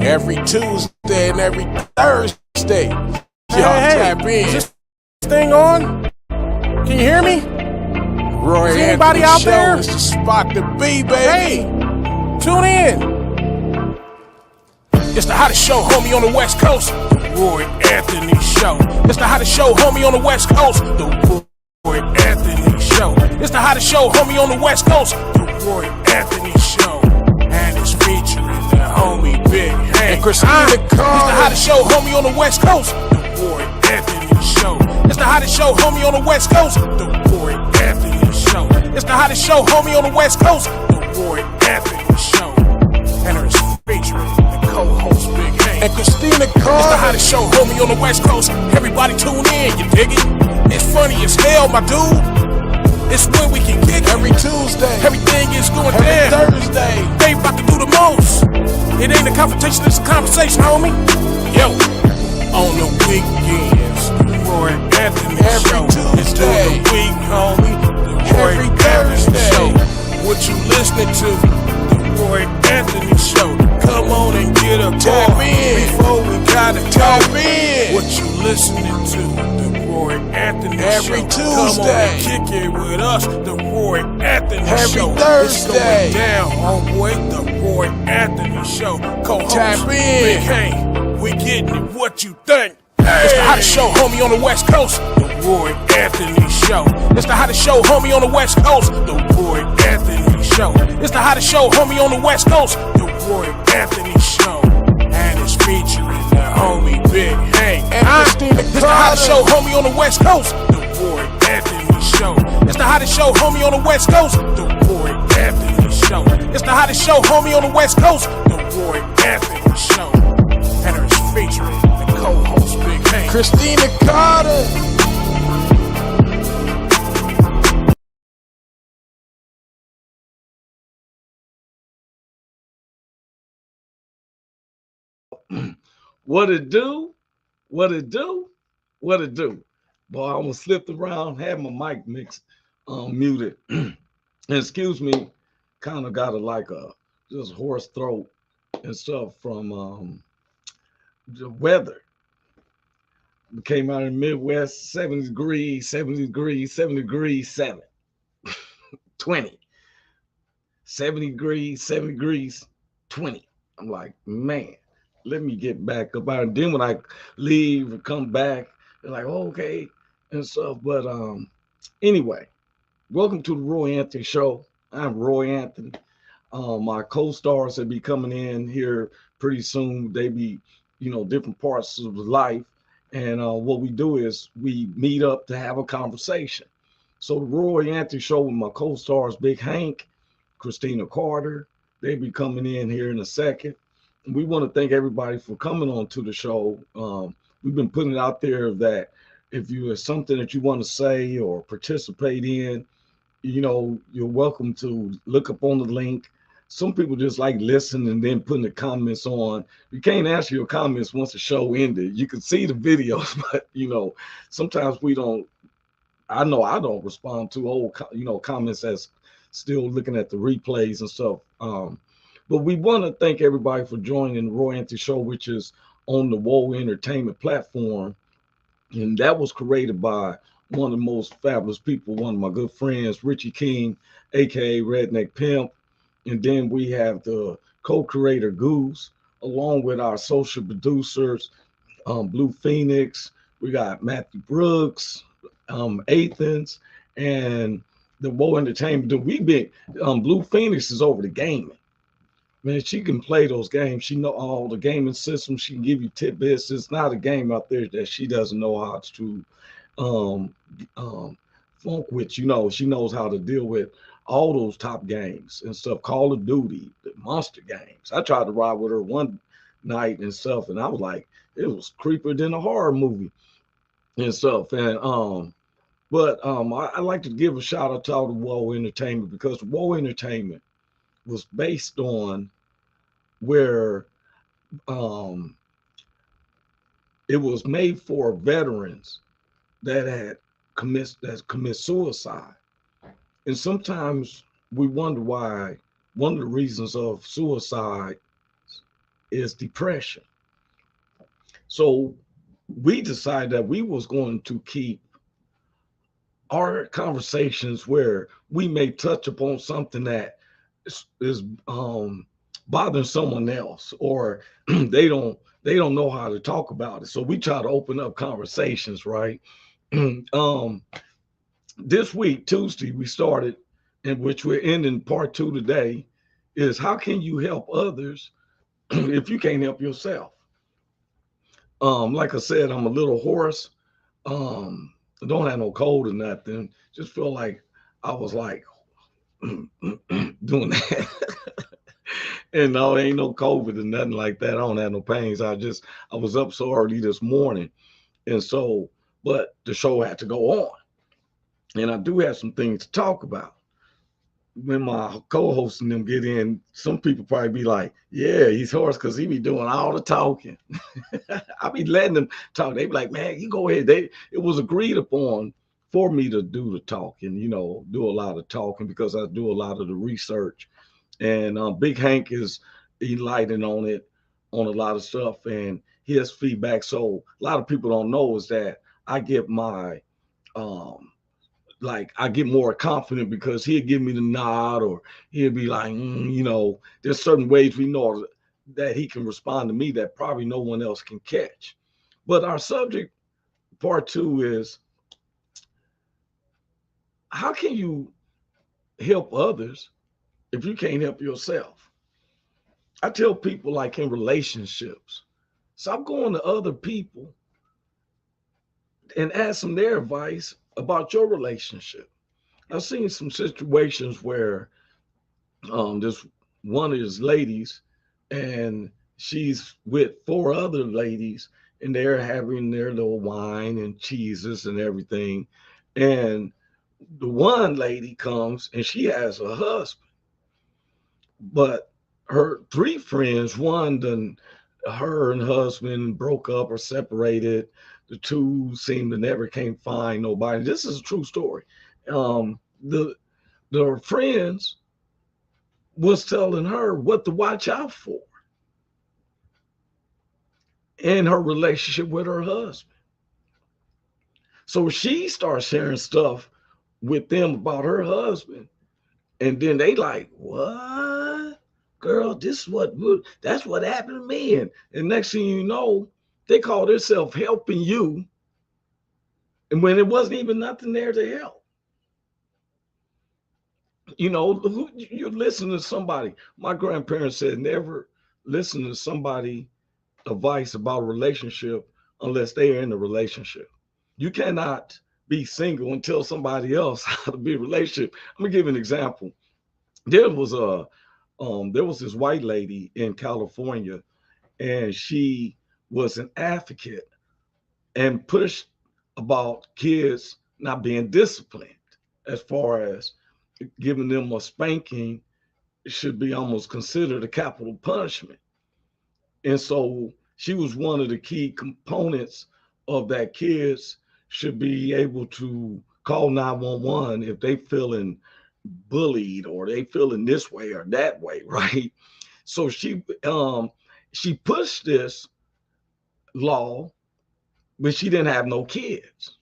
every Tuesday and every Thursday. Y'all tap in. Is this thing on? Can you hear me? Roy Is anybody Anthony out Show there? is the spot to be, baby. Hey, tune in. It's the hottest show, homie, on the West Coast. The Roy Anthony Show. It's the hottest show, homie, on the West Coast. The Roy Anthony Show. It's the hottest show, homie, on the West Coast. The Roy Anthony Show. And it's featuring the homie Big Hank Christina Carter. It's the hottest show, homie, on the West Coast. The Roy Anthony Show. It's the hottest show, homie, on the West Coast. The Roy Anthony Show. It's the hottest show, homie, on the West Coast. The Roy Anthony Show. And it's featuring the co-host Big Hank and Christina Carter. It's the hottest show, homie, on the West Coast. Everybody tune in, you dig it? It's funny as hell, my dude. It's when we can kick every Tuesday. Everything is going down. Thursday. They about to do the most. It ain't a confrontation, it's a conversation, homie. Yo, on the weekends, the Roy Anthony Show. It's during the week, homie. The Roy Anthony Show. What you listening to? The Roy Anthony Show. Come on and get a tap in before we gotta tap in. What you listening to? The Roy Anthony every Show. Tuesday. Come on and kick it with us. The Roy Anthony Show. Every Thursday. It's going down, homeboy. The Roy Anthony Show. Co-host tap in. Big Hank. We getting it. What you think? Hey. It's the hottest show, homie, on the West Coast. The Roy Anthony Show. It's the hottest show, homie, on the West Coast. The Roy Anthony Show. It's the hottest show, homie, on the West Coast. The Roy Anthony Show. And it's featuring the homie Big Hank and Christina Carter. It's the hottest show, homie, on the West Coast. The Roy Anthony Show. It's the hottest show, homie, on the West Coast. The Roy Anthony Show. It's the hottest show, homie, on the West Coast. The Roy Anthony Show. And it's featuring the co-host Big Hank, Christina Carter. What it do? What it do? What it do? Boy, I almost slipped around, had my mic mix muted. And excuse me, kind of got a just hoarse throat and stuff from the weather. We came out in the Midwest, 70 degrees, 70 degrees, 70 degrees, 7, 20. 70 degrees, 70 degrees, 20. I'm like, man. Let me get back up out. And then when I leave and come back, they're like, oh, okay, and stuff. But anyway, welcome to the Roy Anthony Show. I'm Roy Anthony. My co-stars will be coming in here pretty soon. They be, different parts of life. And what we do is we meet up to have a conversation. So the Roy Anthony Show with my co-stars, Big Hank, Christina Carter, they be coming in here in a second. We want to thank everybody for coming on to the show. We've been putting it out there that if you have something that you want to say or participate in, you're welcome to look up on the link. Some people just like listen and then putting the comments on. You can't answer your comments once the show ended. You can see the videos, but sometimes we don't. I know I don't respond to old, comments as still looking at the replays and stuff. But we want to thank everybody for joining the Roy Anthony Show, which is on the Whoa Entertainment platform. And that was created by one of the most fabulous people, one of my good friends, Richie King, a.k.a. Redneck Pimp. And then we have the co-creator, Goose, along with our social producers, Blue Phoenix. We got Matthew Brooks, Athens, and the Whoa Entertainment. Blue Phoenix is over the gaming. Man, she can play those games. She know all the gaming systems. She can give you tidbits. It's not a game out there that she doesn't know how to funk with. She knows how to deal with all those top games and stuff. Call of Duty, the monster games. I tried to ride with her one night and stuff, and I was like, it was creepier than a horror movie and stuff. And I like to give a shout out to all the Whoa Entertainment, because the Whoa Entertainment was based on where it was made for veterans that commit suicide. And sometimes we wonder why one of the reasons of suicide is depression. So we decided that we was going to keep our conversations where we may touch upon something that is bothering someone else, or they don't know how to talk about it. So we try to open up conversations, right? um, this week, Tuesday, we started, in which we're ending part two today, is how can you help others if you can't help yourself? Like I said, I'm a little hoarse. I don't have no cold or nothing. Just feel like I was like doing that. And no, ain't no COVID or nothing like that. I don't have no pains. I was up so early this morning. And so, but the show had to go on. And I do have some things to talk about. When my co-hosts and them get in, some people probably be like, yeah, he's hoarse because he be doing all the talking. I be letting them talk. They be like, man, you go ahead. It was agreed upon for me to do the talking, do a lot of talking because I do a lot of the research. And Big Hank is enlightening on a lot of stuff, and his feedback. So a lot of people don't know is that I get my like I get more confident because he'll give me the nod, or he'll be like, there's certain ways we know that he can respond to me that probably no one else can catch. But our subject, part two, is how can you help others if you can't help yourself? I tell people, like in relationships, stop going to other people and ask them their advice about your relationship. I've seen some situations where this one of his ladies, and she's with four other ladies, and they're having their little wine and cheeses and everything. And the one lady comes and she has a husband, but her three friends, one done, her and husband broke up or separated. The two seem to never came find nobody. This is a true story. The friends was telling her what to watch out for in her relationship with her husband. So she starts sharing stuff with them about her husband. And then they like, what? Girl, that's what happened to me. And next thing you know, they call themselves helping you. And when it wasn't even nothing there to help. You listen to somebody. My grandparents said never listen to somebody advice about a relationship unless they are in a relationship. You cannot be single and tell somebody else how to be in a relationship. I'm gonna give you an example. There was this white lady in California, and she was an advocate and pushed about kids not being disciplined, as far as giving them a spanking should be almost considered a capital punishment. And so she was one of the key components of that. Kids should be able to call 911 if they feeling bullied or they feeling this way or that way, right? So she pushed this law, but she didn't have no kids.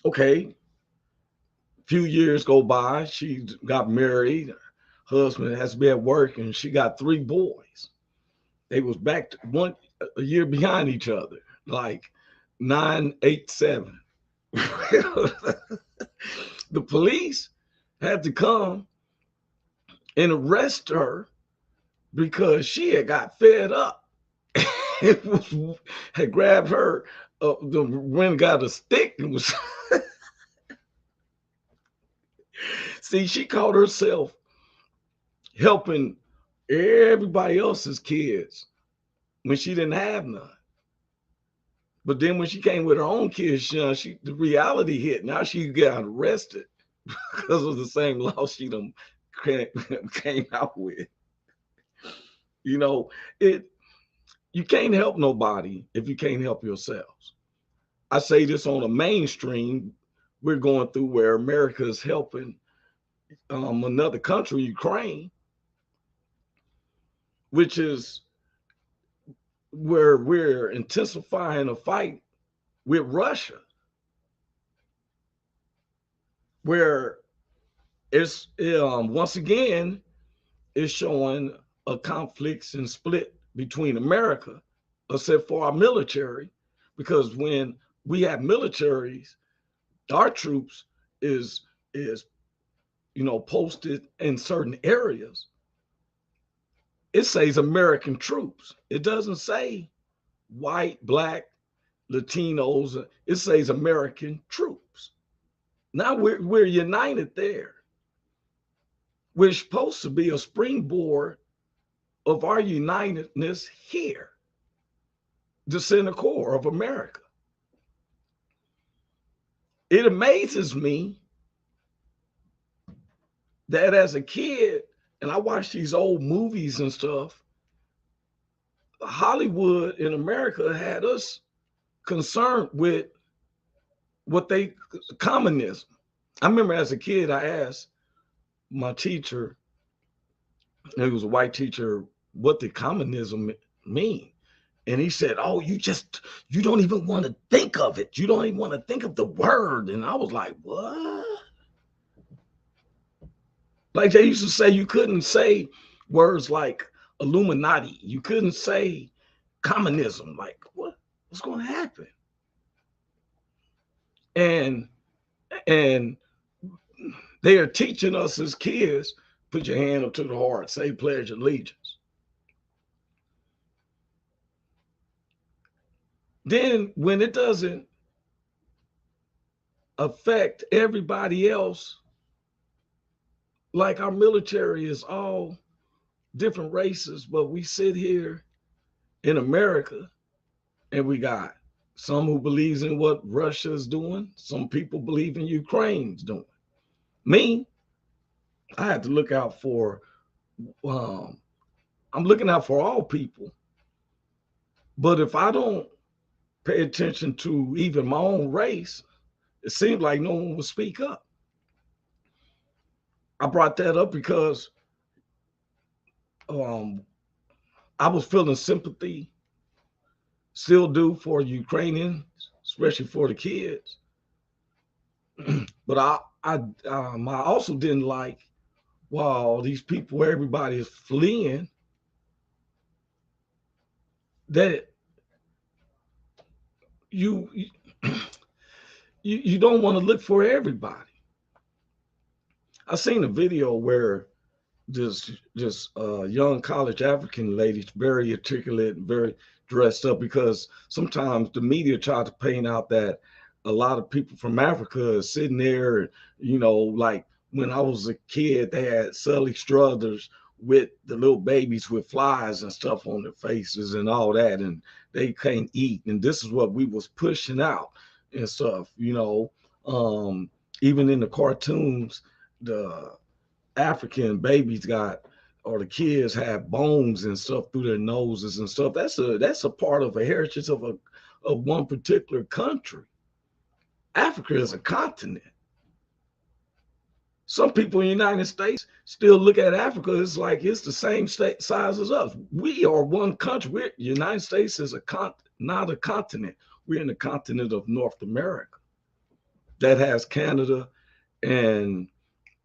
Okay, a few years go by, she got married, husband has to be at work, and she got three boys. They was back to one a year behind each other, like 9, 8, 7. The police had to come and arrest her because she had got fed up. It was, had grabbed her, when got a stick and was. See, she called herself helping everybody else's kids when she didn't have none. But then when she came with her own kids, the reality hit. Now she got arrested because of the same law she done came out with. You know, you can't help nobody if you can't help yourselves. I say this on a mainstream. We're going through where America is helping another country, Ukraine, which is where we're intensifying a fight with Russia, where it's once again it's showing a conflict and split between America, except for our military, because when we have militaries, our troops is posted in certain areas. It says American troops. It doesn't say white, black, Latinos. It says American troops. Now we're united there. We're supposed to be a springboard of our unitedness here, the center core of America. It amazes me that as a kid, and I watch these old movies and stuff, Hollywood in America had us concerned with what they communism. I remember as a kid, I asked my teacher, and he was a white teacher, what did communism mean? And he said, oh, you don't even want to think of it. You don't even want to think of the word. And I was like, what? Like they used to say, you couldn't say words like Illuminati. You couldn't say communism. Like, what's going to happen? And they are teaching us as kids, put your hand up to the heart, say pledge allegiance. Then when it doesn't affect everybody else, like our military is all different races, but we sit here in America and we got some who believes in what Russia is doing. Some people believe in Ukraine's doing. Me, I have to look out for, I'm looking out for all people. But if I don't pay attention to even my own race, it seems like no one will speak up. I brought that up because I was feeling sympathy, still do, for Ukrainians, especially for the kids. But I also didn't like, wow, these people, everybody is fleeing, that you don't want to look for everybody. I seen a video where this young college African lady, very articulate, very dressed up, because sometimes the media tried to paint out that a lot of people from Africa are sitting there, like when I was a kid, they had Sully Struthers with the little babies with flies and stuff on their faces and all that, and they can't eat. And this is what we was pushing out and stuff, even in the cartoons, the African babies or the kids have bones and stuff through their noses and stuff. That's a part of a heritage of one particular country. Africa is a continent. Some people in the United States still look at Africa as like it's the same size as us. We are one country. The United States is not a continent. We're in the continent of North America that has Canada and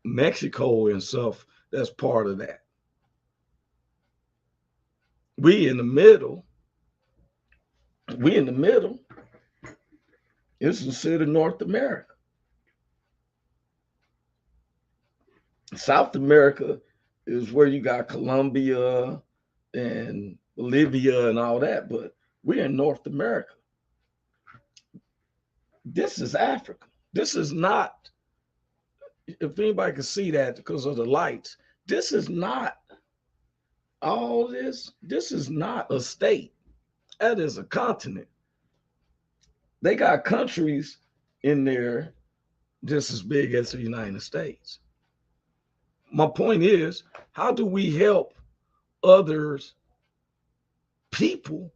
Mexico and stuff that's part of that. We in the middle. It's considered North America. South America is where you got Colombia and Bolivia and all that, but we're in North America. This is Africa. This is not, if anybody can see that because of the lights, this is not all this. This is not a state. That is a continent. They got countries in there just as big as the United States. My point is, how do we help others, people,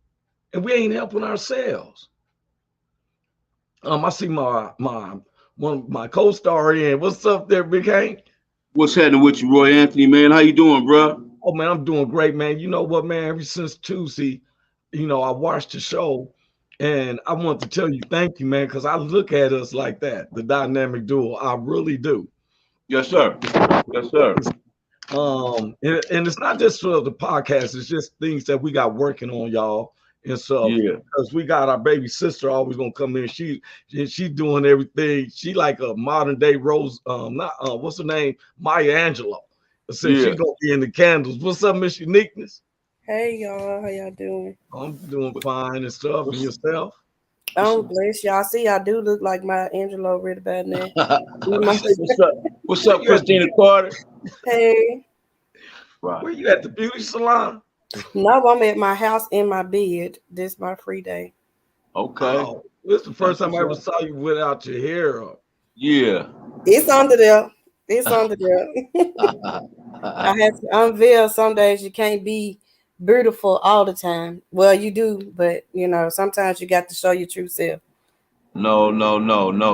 and we ain't helping ourselves? I see one of my co-star in. What's up there, Big Hank? What's happening with you, Roy Anthony, man? How you doing, bro? Oh man, I'm doing great, man. You know what, man? Ever since Tuesday, I watched the show, and I want to tell you thank you, man, because I look at us like that, the dynamic duo. I really do. Yes, sir. Yes, sir. And it's not just for the podcast, it's just things that we got working on, y'all, and stuff. Yeah. Because we got our baby sister always gonna come in. She doing everything. She like a modern day Rose, not what's her name? Maya Angelou. So Yeah. she gonna be in the candles. What's up, Miss Uniqueness? Hey y'all, how y'all doing? I'm doing fine and stuff. And yourself? I'm blessed. Y'all see, I do look like my Angelo really bad now. What's up? What's up, Christina Carter? Hey. Right. Where you at, the beauty salon? No, I'm at my house in my bed. This my free day. Okay. Oh, this is the first time I ever saw you without your hair up. Yeah. It's under there. It's under there. I have to unveil. Some days you can't be beautiful all the time. Well, you do, but sometimes you got to show your true self. No.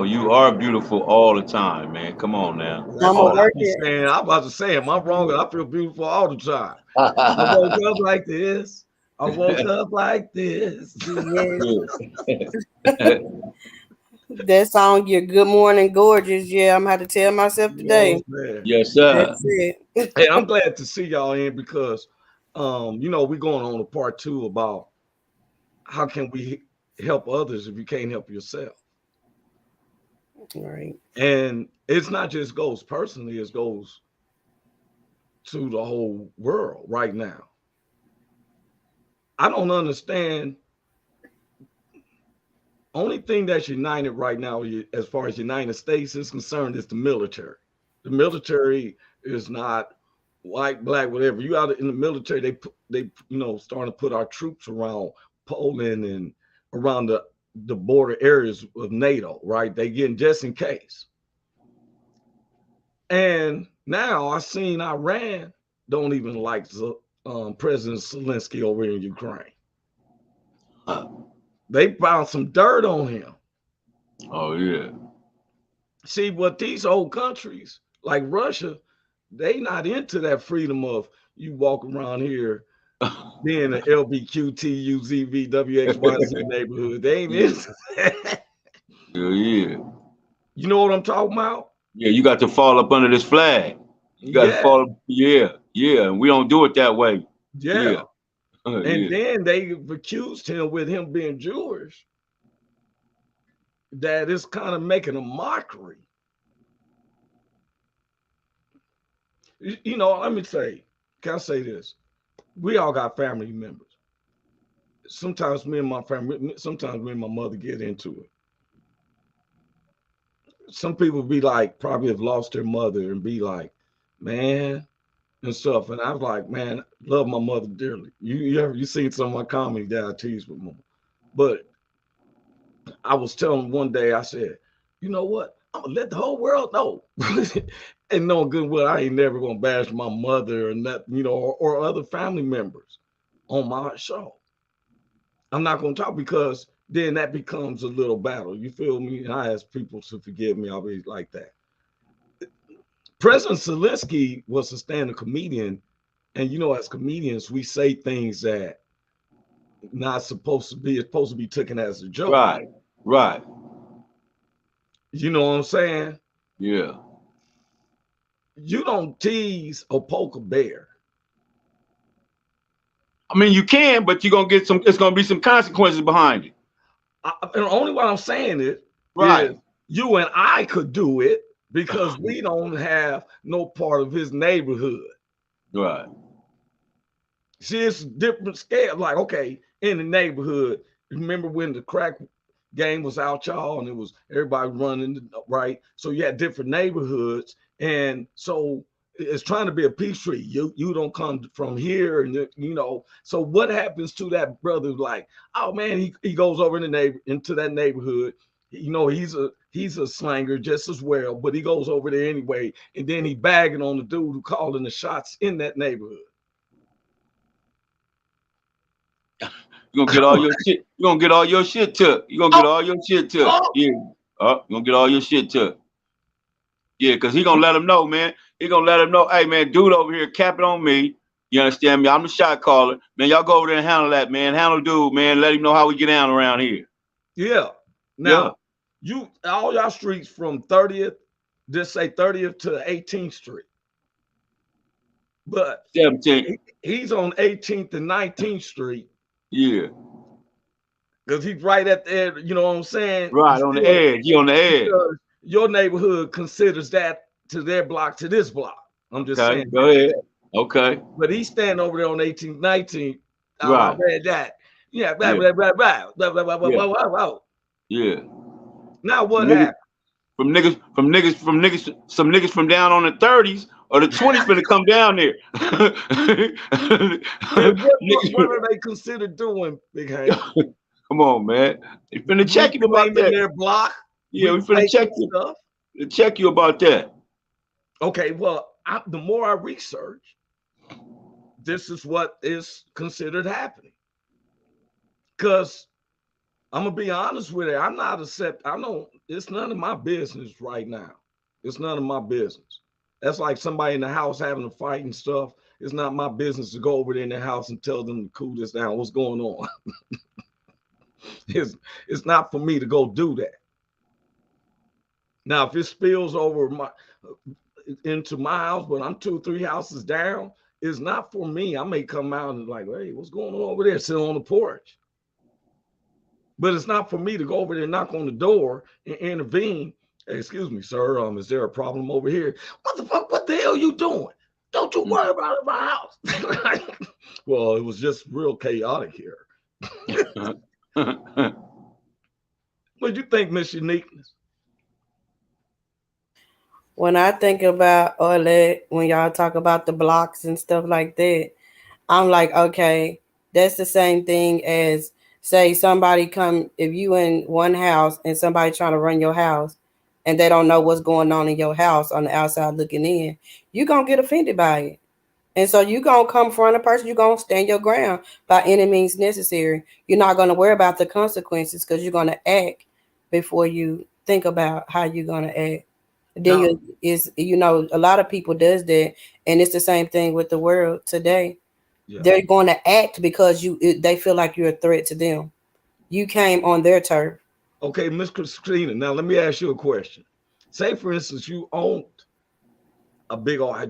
You are beautiful all the time, man. Come on now. That's I'm a what I work be it. saying. I'm about to say, am I wrong? I feel beautiful all the time. I woke up like this. I woke up like this. Yes. That song, "Your Good Morning Gorgeous." Yeah, I'm gonna have to tell myself today. Yes, sir. That's it. Hey, I'm glad to see y'all in because, we're going on to part 2 about how can we help others if you can't help yourself. Right. And it's not just goes personally, it goes to the whole world right now. I don't understand. Only thing that's united right now, as far as United States is concerned, is the military. The military is not white, black, whatever. You out in the military, they starting to put our troops around Poland and around the border areas of NATO, right? They getting just in case. And now I seen Iran don't even like President Zelensky over in Ukraine. They found some dirt on him. Oh yeah. See, what these old countries like Russia, they not into that freedom of you walk around here being an LBQTUZVWXYZ neighborhood. They ain't into that. Yeah. You know what I'm talking about? Yeah, you got to fall up under this flag. You got to fall. Yeah. And we don't do it that way. Yeah. And Yeah. then they've accused him with him being Jewish. That is kind of making a mockery. Let me say, can I say this? We all got family members. Sometimes me and my mother get into it. Some people be like, probably have lost their mother and be like, man, and stuff. And I was like, man, love my mother dearly. You seen some of my comedy that I tease with mom. But I was telling one day, I said, you know what? I'm gonna let the whole world know. And knowing good well, I ain't never gonna bash my mother or that, or other family members on my show. I'm not gonna talk because then that becomes a little battle. You feel me? And I ask people to forgive me. I'll be like that. President Zelensky was a stand-up comedian, and as comedians, we say things that not supposed to be. It's supposed to be taken as a joke. Right. You know what I'm saying? Yeah. You don't tease or poke a bear. I mean, you can, but you're gonna get some. It's gonna be some consequences behind it. And only what I'm saying is you and I could do it because we don't have no part of his neighborhood. Right. See, it's a different scale. Like, okay, in the neighborhood, remember when the crack game was out, y'all, and it was everybody running, right? So you had different neighborhoods, and so it's trying to be a peace treaty. You don't come from here, and So what happens to that brother? Like, oh man, he goes over into that neighborhood. He's a slanger just as well, but he goes over there anyway, and then he bagging on the dude who calling the shots in that neighborhood. You're gonna get all your shit. You're gonna get all your shit took. You're gonna get all your shit took. Yeah. You're gonna get all your shit took. Yeah, because he gonna let him know, man. He gonna let him know, hey man, dude over here capping on me. You understand me? I'm the shot caller. Man, y'all go over there and handle that, man. Handle dude, man. Let him know how we get down around here. Yeah. Now, you all y'all streets from 30th, just say 30th to 18th Street. But 17th. he's on 18th and 19th Street. Yeah. Because he's right at there, you know what I'm saying? Right, on the edge. He on the edge. Your neighborhood considers that to their block, to this block. I'm just saying. Go ahead. Okay. But he's standing over there on 18th, 19th. Right. I read that. Yeah, blah, blah, blah, blah, blah, blah, blah, blah, blah, blah. Yeah. Now what happened? Some niggas from down on the 30s or the 20s finna come down there. What are they considered doing, Big Hank? Come on, man. They finna check you about that. Their block. Yeah, we finna check you. Check you about that. Okay, well, the more I research, this is what is considered happening. Because I'm gonna be honest with you, I'm not it's none of my business right now. It's none of my business. That's like somebody in the house having a fight and stuff. It's not my business to go over there in the house and tell them to cool this down. What's going on? It's not for me to go do that. Now, if it spills over into my house, but I'm 2-3 houses down, it's not for me. I may come out and like, hey, what's going on over there? Sit on the porch. But it's not for me to go over there and knock on the door and intervene. Hey, excuse me, sir. Is there a problem over here? What the fuck? What the hell are you doing? Don't you worry about it in my house. Well, it was just real chaotic here. What do you think, Miss Uniqueness? When I think about all that, when y'all talk about the blocks and stuff like that, I'm like, okay, that's the same thing as say somebody come, if you in one house and somebody trying to run your house and they don't know what's going on in your house on the outside looking in, you're going to get offended by it. And so you're going to come front a person, you're going to stand your ground by any means necessary. You're not going to worry about the consequences because you're going to act before you think about how you're going to act. Then a lot of people does that, and it's the same thing with the world today. Yeah. They're going to act because they feel like you're a threat to them. You came on their turf. Okay, Miss Christina, now let me ask you a question. Say, for instance, you owned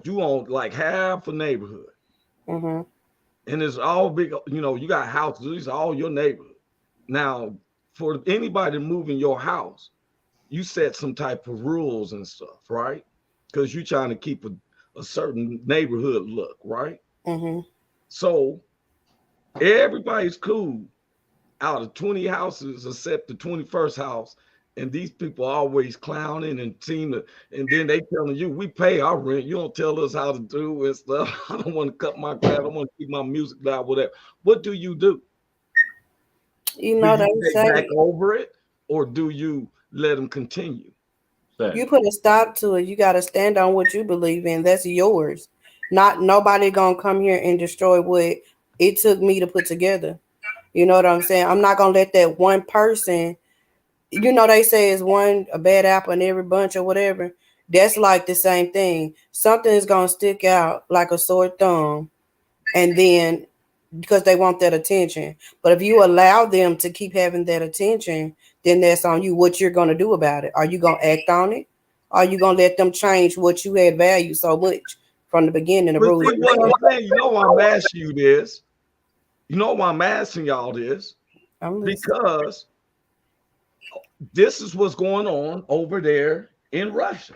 you owned like half a neighborhood. Mm-hmm. And it's all big, you got houses, these are all your neighborhood. Now, for anybody to move in your house, you set some type of rules and stuff, right? Because you're trying to keep a certain neighborhood look, right? Mm-hmm. So everybody's cool out of 20 houses except the 21st house. And these people always clowning and and then they telling you, we pay our rent. You don't tell us how to do and stuff. I don't want to cut my grass. I don't want to keep my music loud, whatever. What do you do? Do you take back over it, or do you let them continue? You put a stop to it. You got to stand on what you believe in. That's yours. Not nobody gonna come here and destroy what it took me to put together. You know what I'm saying? I'm not gonna let that one person. They say it's a bad apple in every bunch or whatever. That's like the same thing. Something is gonna stick out like a sore thumb, and then because they want that attention. But if you allow them to keep having that attention, then that's on you. What you're gonna do about it? Are you gonna act on it? Are you gonna let them change what you had valued so much from the beginning? The rules. Why I'm asking you this? You know why I'm asking y'all this? Because this is what's going on over there in Russia.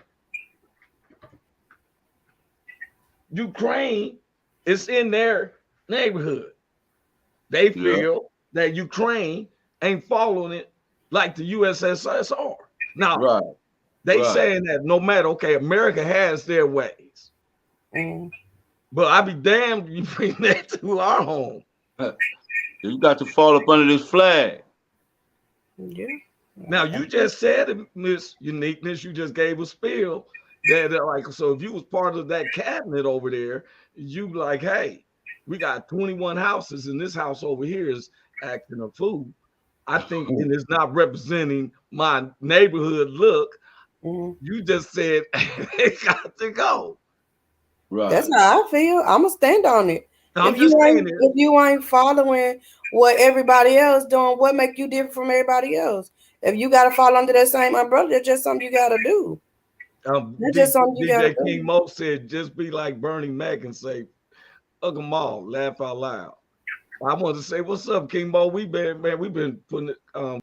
Ukraine is in their neighborhood. They feel that Ukraine ain't following it like the USSR. Now, they saying that no matter, America has their ways. But I'd be damned if you bring that to our home. You got to fall up under this flag. Yeah. Now, you just said it, Miss Uniqueness. You just gave a spiel that so if you was part of that cabinet over there, you like, hey, we got 21 houses and this house over here is acting a fool. I think and it's not representing my neighborhood look. Mm-hmm. You just said it got to go. Right. That's how I feel. I'm gonna stand on it. I'm just saying it. If you ain't following what everybody else doing, what make you different from everybody else? If you gotta fall under that same umbrella, that's just something you gotta do. That's just something you gotta DJ King do. Mo said, just be like Bernie Mac and say, hug them all, laugh out loud. I wanted to say, what's up, King Mo? We've been putting it. Hey, look,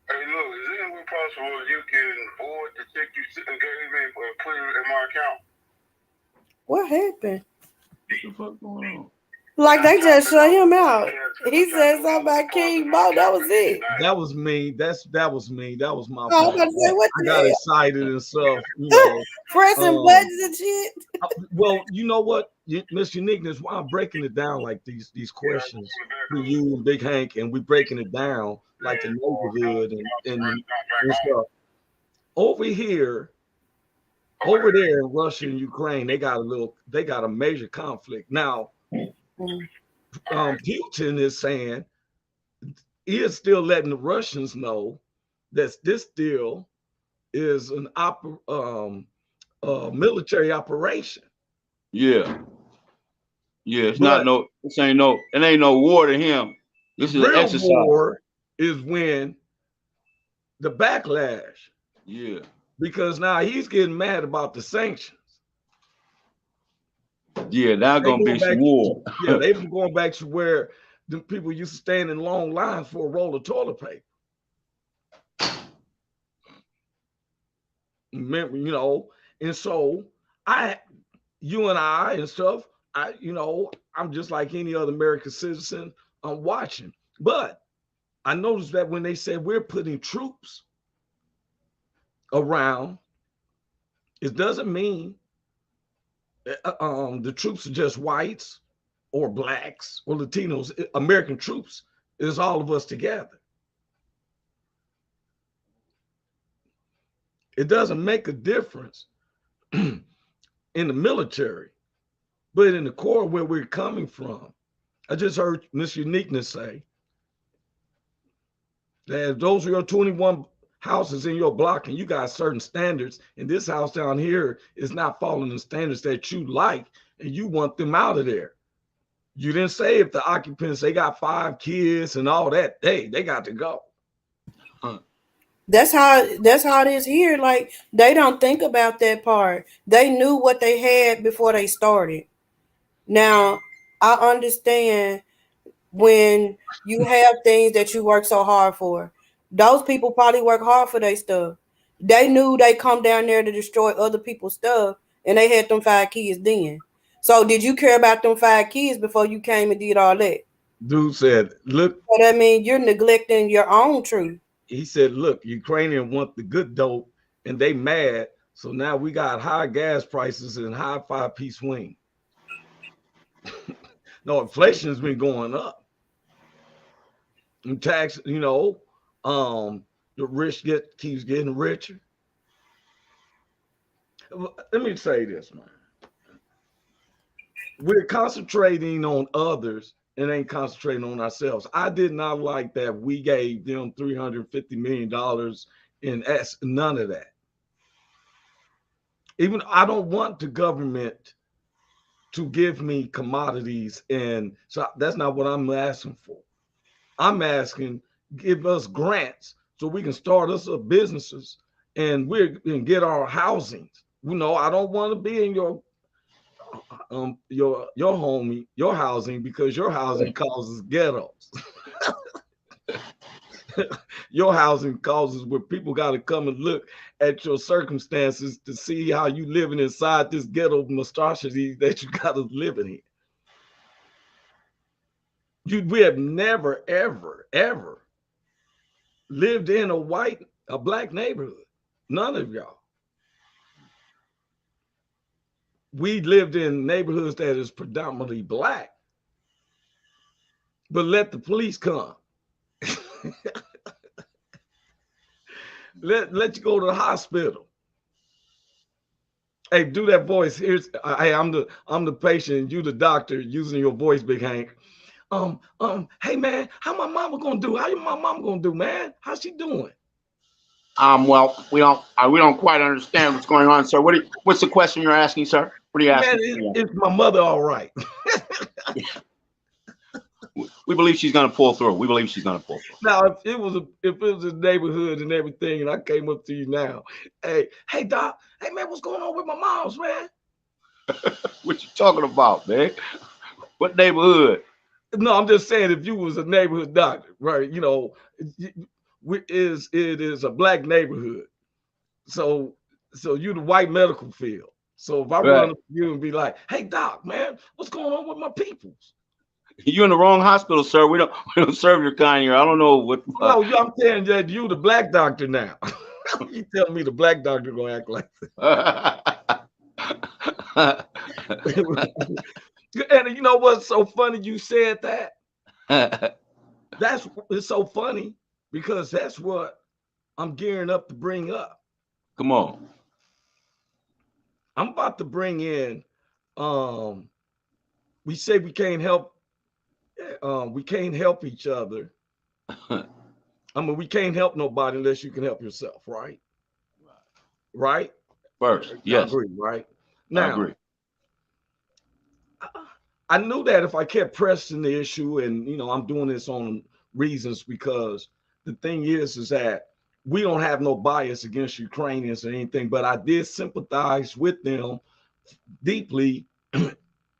is it any way possible you can forward the check you gave me or put it in my account? What happened? What the fuck going on? Like they just shut him out. He said something about King Bo. That was it. That was me. That was me. That was my I was fault. gonna say, what I the got hell? excited and stuff, you know. Pressing buttons and shit. Well, you know what, Miss Uniqueness, why I'm breaking it down like these questions for you and Big Hank, and we breaking it down like the neighborhood and stuff. Over here, over there in Russia and Ukraine, they got a major conflict. Now, Putin is saying he is still letting the Russians know that this deal is an military operation. Yeah. It's not no. This ain't no. It ain't no war to him. This is an exercise. War is when the backlash. Yeah. Because now he's getting mad about the sanctions. Yeah, now gonna be some war. Yeah, they've been going back to where the people used to stand in long lines for a roll of toilet paper. Remember, you know, and so you and I and stuff, I'm just like any other American citizen. I'm watching, but I noticed that when they said we're putting troops around, it doesn't mean the troops are just whites or blacks or Latinos. American troops is all of us together. It doesn't make a difference in the military, but in the core where we're coming from. I just heard Miss Uniqueness say that if those are your 21 houses in your block and you got certain standards, and this house down here is not following the standards that you like, and you want them out of there. You didn't say if the occupants, they got 5 kids and all that, they got to go. That's how it is here. Like, they don't think about that part. They knew what they had before they started. Now, I understand when you have things that you work so hard for. Those people probably work hard for their stuff. They knew they come down there to destroy other people's stuff, and they had them 5 kids then. So did you care about them 5 kids before you came and did all that? Dude said, look. So that means you're neglecting your own truth. He said, look, Ukrainians want the good dope and they mad. So now we got high gas prices and high 5-piece wing. No, inflation has been going up. And tax, the rich keeps getting richer. Let me say this, man. We're concentrating on others and ain't concentrating on ourselves. I did not like that we gave them $350 million in none of that. Even I don't want the government to give me commodities, and so that's not what I'm asking for. I'm asking, give us grants so we can start us up businesses and we can get our housings. I don't want to be in your housing because your housing causes ghettos. Your housing causes where people got to come and look at your circumstances to see how you living inside this ghetto monstrosity that you got to live in here. We have never, ever, ever lived in a black neighborhood. None of y'all. We lived in neighborhoods that is predominantly black, but let the police come. let you go to the hospital. Hey, do that voice. Hey, I'm the patient, you the doctor, using your voice, Big Hank. Hey man, how my mama gonna do? How my mama gonna do, man? How's she doing? Well, we don't quite understand what's going on, sir. What's the question you're asking, sir? What are you Man, asking? is my mother all right? We believe she's gonna pull through. We believe she's gonna pull through. Now, if it was a neighborhood and everything, and I came up to you now, hey, Doc, hey man, what's going on with my mom's, man? What you talking about, man? What neighborhood? No, I'm just saying, if you was a neighborhood doctor, right? You know, it is a black neighborhood, so you the white medical field. So if I Right. run up to you and be like, hey, Doc, man, what's going on with my peoples? You're in the wrong hospital, sir. We don't serve your kind here. I don't know what. No, I'm saying that you the black doctor now. You telling me the black doctor gonna act like that? And you know what's so funny? You said that. It's so funny because that's what I'm gearing up to bring up. Come on. I'm about to bring in. We say we can't help. We can't help each other. I mean, we can't help nobody unless you can help yourself, right? Right. First, yes. I agree, right? Now, I agree. I knew that if I kept pressing the issue, and I'm doing this on reasons because the thing is that we don't have no bias against Ukrainians or anything, but I did sympathize with them deeply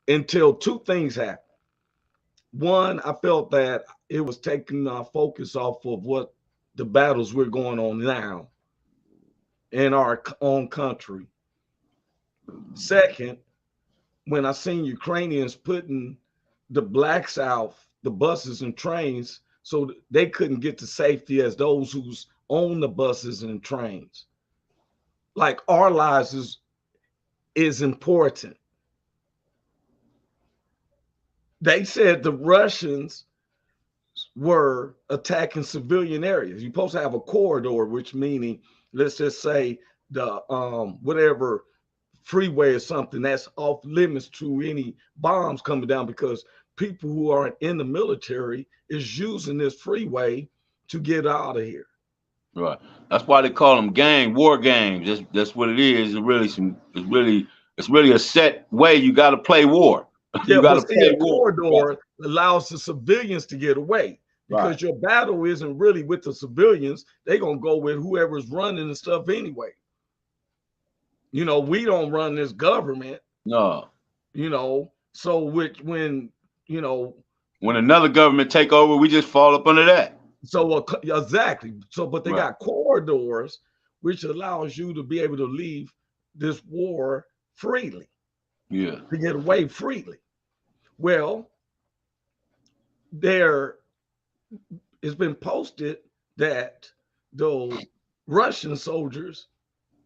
until two things happened. One, I felt that it was taking our focus off of what the battles we're going on now in our own country. Second, when I seen Ukrainians putting the blacks out, the buses and trains, so they couldn't get to safety as those who's own the buses and trains. Like our lives is important. They said the Russians were attacking civilian areas. You're supposed to have a corridor, which meaning, let's just say the whatever freeway or something that's off limits to any bombs coming down, because people who are in the military is using this freeway to get out of here. Right. That's why they call them war games. That's what it is. It's really a set way you got to play war. You got to play the war. corridor allows the civilians to get away, because your battle isn't really with the civilians. They're gonna go with whoever's running and stuff anyway. We don't run this government. No. So when another government take over, we just fall up under that. So exactly. So, but they got corridors, which allows you to be able to leave this war freely. Yeah. To get away freely. Well, it's been posted that the Russian soldiers,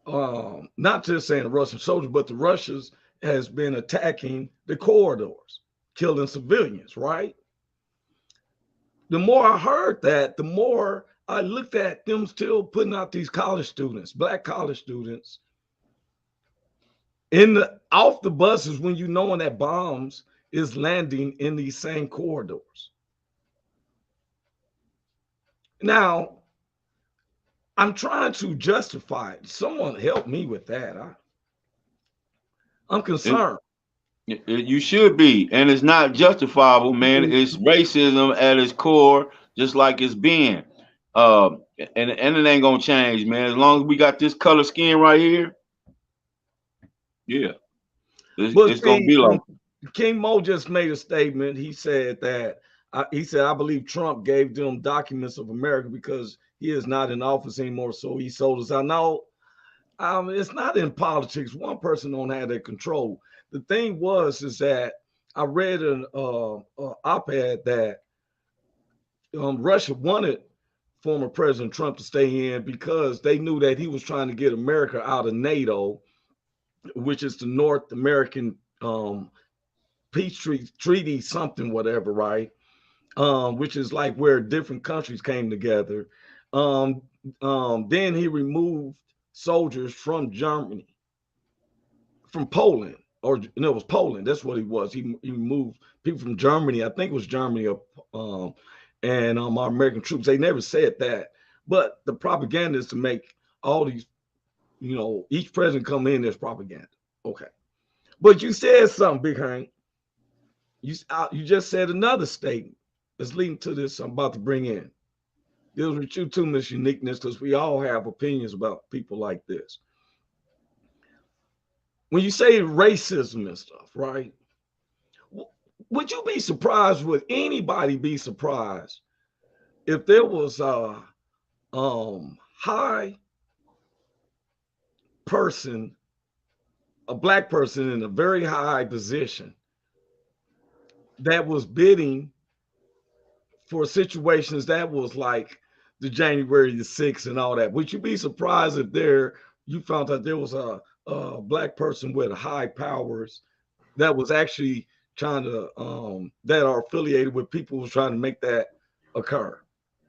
not just saying the Russian soldiers, but the Russians has been attacking the corridors, killing civilians, right? The more I heard that, the more I looked at them still putting out these college students, black college students, off the buses when knowing that bombs is landing in these same corridors. Now, I'm trying to justify it. Someone help me with that. I'm concerned. You should be, and it's not justifiable, man. It's racism at its core, just like it's been. And it ain't gonna change, man. As long as we got this color skin right here, yeah, it's gonna be like. King Mo just made a statement. He said that I believe Trump gave them documents of America because he is not in office anymore, so he sold us out. Now, it's not in politics. One person don't have that control. The thing is that I read an op-ed that Russia wanted former President Trump to stay in because they knew that he was trying to get America out of NATO, which is the North American peace treaty, something, whatever, right? Which is like where different countries came together. Then he removed soldiers from Germany, from Poland, it was Poland. That's what he was. He removed people from Germany. I think it was Germany, and our American troops. They never said that, but the propaganda is to make all these, each president come in, there's propaganda. Okay. But you said something, Big Hank. You just said another statement that's leading to this I'm about to bring in. Deals with you too, Miss Uniqueness, because we all have opinions about people like this. When you say racism and stuff, right? Would you be surprised? Would anybody be surprised if there was a high person, a black person in a very high position that was bidding for situations that was like the January the 6th and all that? Would you be surprised if you found out there was a black person with high powers that was actually trying to that are affiliated with people who's trying to make that occur?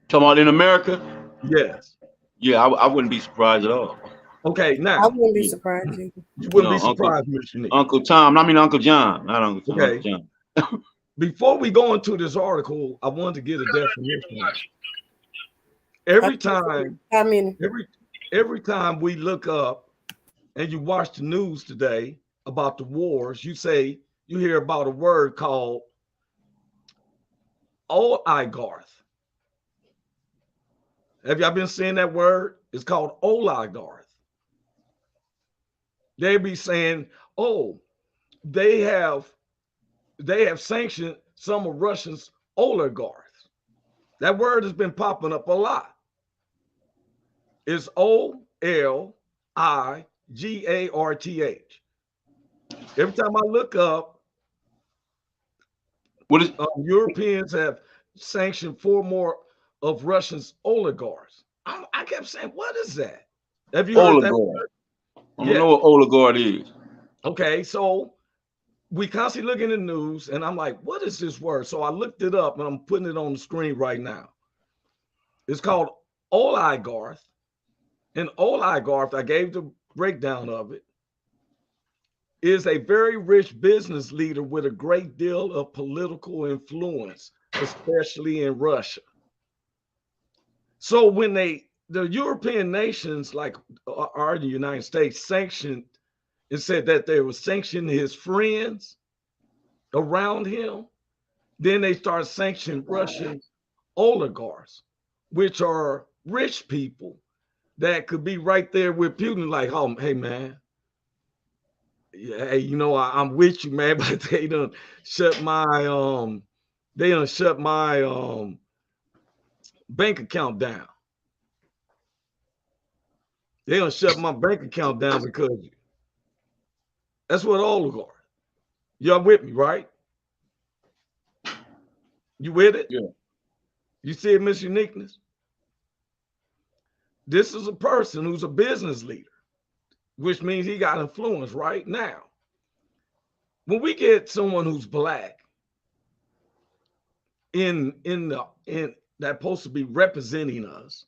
Talking about in America? Yes. Yeah, I wouldn't be surprised at all. Okay, I now wouldn't be surprised either. you wouldn't No, be surprised, Mr. Nick. Uncle Tom. I mean Uncle John, not Uncle Tom. Okay. Uncle John. Before we go into this article, I wanted to get a definition. Every time, I mean, every time we look up and you watch the news today about the wars, you hear about a word called oligarch. Have y'all been seeing that word? It's called oligarch. They be saying, "Oh, they have sanctioned some of Russia's oligarchs." That word has been popping up a lot. It's oligarch. Every time I look up, What is Europeans have sanctioned 4 more of Russia's oligarchs. I kept saying, what is that? Have you heard that word? I don't know what oligarch is. Okay, so we constantly look in the news and I'm like, what is this word? So I looked it up and I'm putting it on the screen right now. It's called oligarch. And oligarch, I gave the breakdown of it, is a very rich business leader with a great deal of political influence, especially in Russia. So when the European nations like the United States sanctioned and said that they were sanctioning his friends around him, then they start sanctioning Russian oligarchs, which are rich people that could be right there with Putin, like, oh, hey man, hey, I'm with you, man, but they done shut my bank account down. They done shut my bank account down because that's what oligarch. Y'all with me, right? You with it? Yeah. You see it, Miss Uniqueness? This is a person who's a business leader, which means he got influence right now. When we get someone who's black in that supposed to be representing us,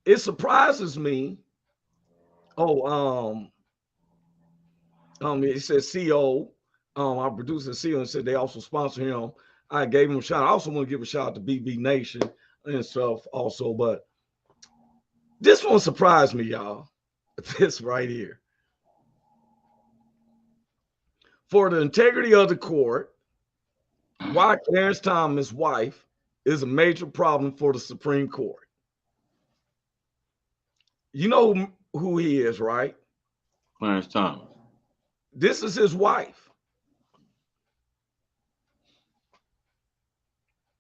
it surprises me. It says CEO, our producer CEO, and said they also sponsor him. I gave him a shout. I also want to give a shout out to BB Nation and stuff also, but this one surprised me, y'all. This right here. For the integrity of the court, why Clarence Thomas' wife is a major problem for the Supreme Court. You know who he is, right? Clarence Thomas. This is his wife.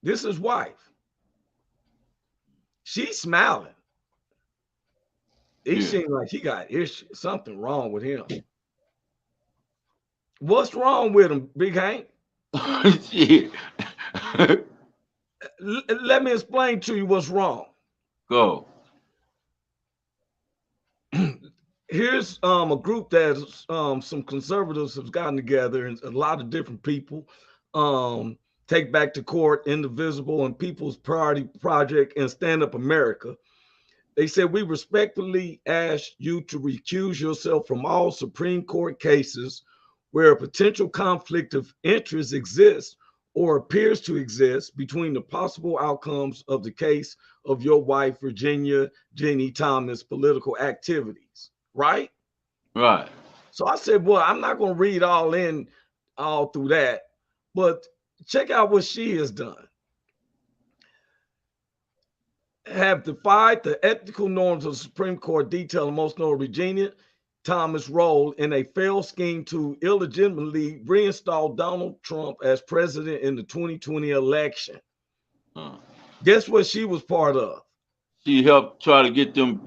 This is his wife. She's smiling. He seems like he got issues, something wrong with him. What's wrong with him, Big Hank? Let me explain to you what's wrong. Go. Here's a group that some conservatives have gotten together, and a lot of different people take back to court, Indivisible and People's Priority Project and Stand Up America. They said, we respectfully ask you to recuse yourself from all Supreme Court cases where a potential conflict of interest exists or appears to exist between the possible outcomes of the case of your wife, Virginia Jenny Thomas' political activities, right? Right. So I said, boy, I'm not going to read all through that, but check out what she has done. Have defied the ethical norms of the Supreme Court, detailing most notably Virginia Thomas' role in a failed scheme to illegitimately reinstall Donald Trump as president in the 2020 election. Guess what she was part of? She helped try to get them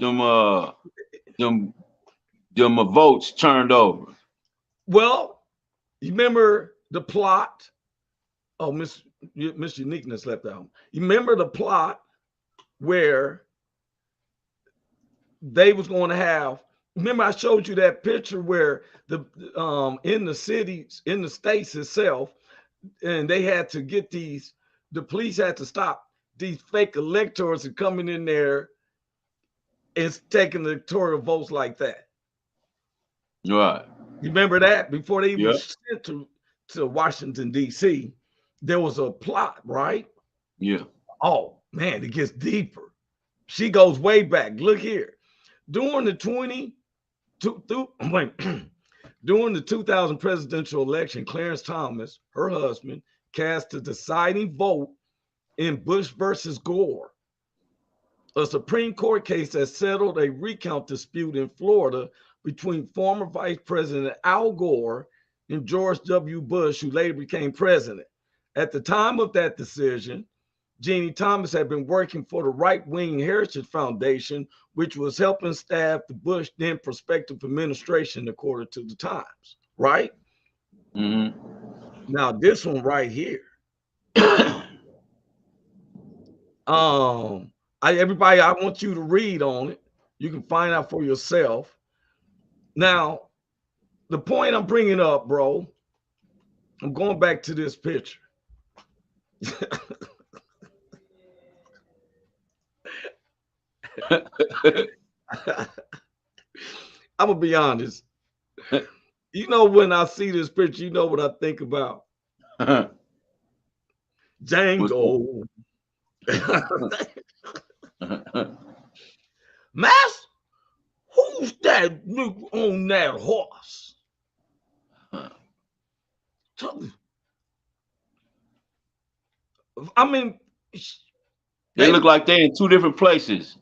votes turned over. Well, you remember the plot? Oh, Miss Uniqueness left out. You remember the plot where they was going to have? Remember, I showed you that picture where the in the cities, in the states itself, and they had to get these. The police had to stop these fake electors from coming in there and taking electoral votes like that. Right. You remember that before they even Yep. sent to Washington, D.C., there was a plot, right? Yeah. Oh, man, it gets deeper. She goes way back. Look here. During the 2000 presidential election, Clarence Thomas, her husband, cast a deciding vote in Bush versus Gore, a Supreme Court case that settled a recount dispute in Florida between former Vice President Al Gore and George W. Bush, who later became president. At the time of that decision, Jeannie Thomas had been working for the right-wing Heritage Foundation, which was helping staff the Bush then prospective administration, according to the Times, right? Mm-hmm. Now, this one right here. Everybody, I want you to read on it. You can find out for yourself. Now, the point I'm bringing up, bro, I'm going back to this picture. I'm gonna be honest. You know, when I see this picture, you know what I think about? Django. Master, who's that nigga on that horse? I mean, they look like they're in two different places.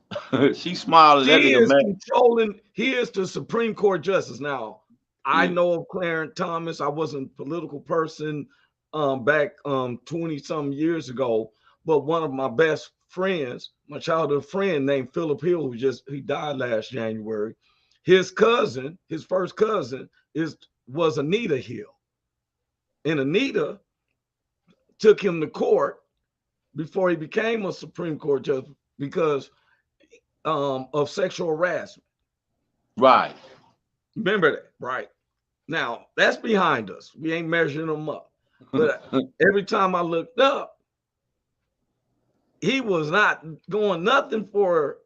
She's smiling. That nigga man. Controlling. He is the Supreme Court justice. Now, I know of Clarence Thomas. I wasn't a political person back 20-some years ago, but one of my best friends, my childhood friend named Philip Hill, he died last January. His cousin, his first cousin, was Anita Hill. And Anita took him to court before he became a Supreme Court judge because of sexual harassment. Right. Remember that, right? Now, that's behind us. We ain't measuring them up. But every time I looked up, he was not going nothing for,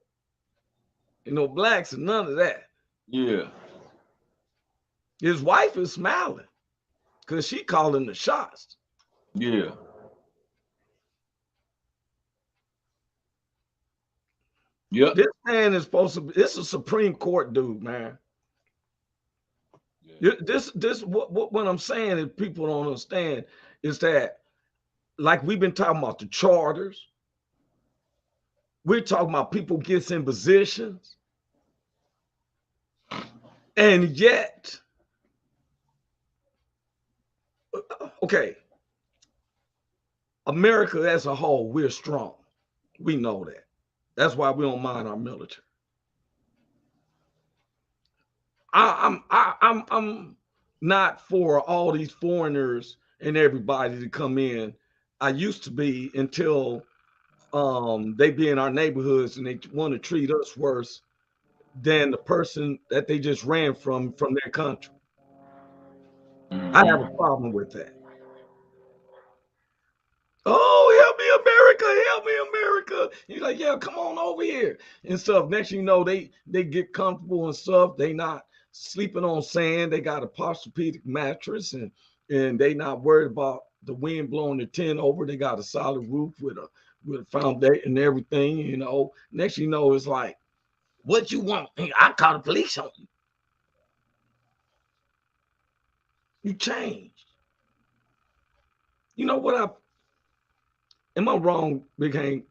blacks and none of that. Yeah. His wife is smiling because she calling the shots. Yeah. Yeah. This man is supposed to be, this is a Supreme Court dude, man. Yeah. What I'm saying is people don't understand is that, like we've been talking about the charters, we're talking about people gets in positions, and yet, okay, America as a whole, we're strong. We know that. That's why we don't mind our military. I'm not for all these foreigners and everybody to come in. I used to be until they be in our neighborhoods and they want to treat us worse than the person that they just ran from their country. Mm-hmm. I have a problem with that. Oh, help me, America! Help me, America! You're like, yeah, come on over here and stuff. Next thing you know, they get comfortable and stuff. They not sleeping on sand. They got a posturepedic mattress and they not worried about the wind blowing the tent over. They got a solid roof with a foundation and everything. Next thing you know, it's like, what you want? I call the police on you. You changed. You know what? Am I wrong, Big Hank,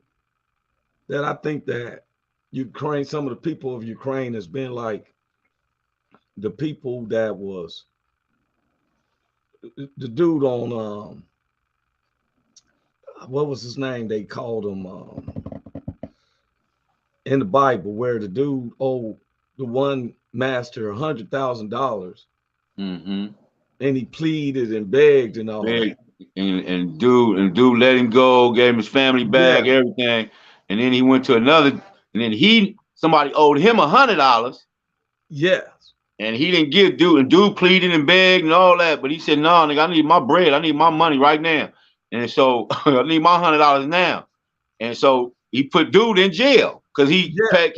that I think that Ukraine, some of the people of Ukraine has been like the people that was the dude on what was his name? They called him in the Bible, where the dude owed the one master $100,000, Mm-hmm. and he pleaded and begged and all Big that. and dude let him go, gave him his family Yeah, back, everything, and then he went to another, and then somebody owed him $100, yes, and he didn't give dude, and dude pleaded and begged and all that, but he said, "No, nigga, I need my bread, I need my money right now, and so I need my $100 now." And so he put dude in jail because yeah, he couldn't pay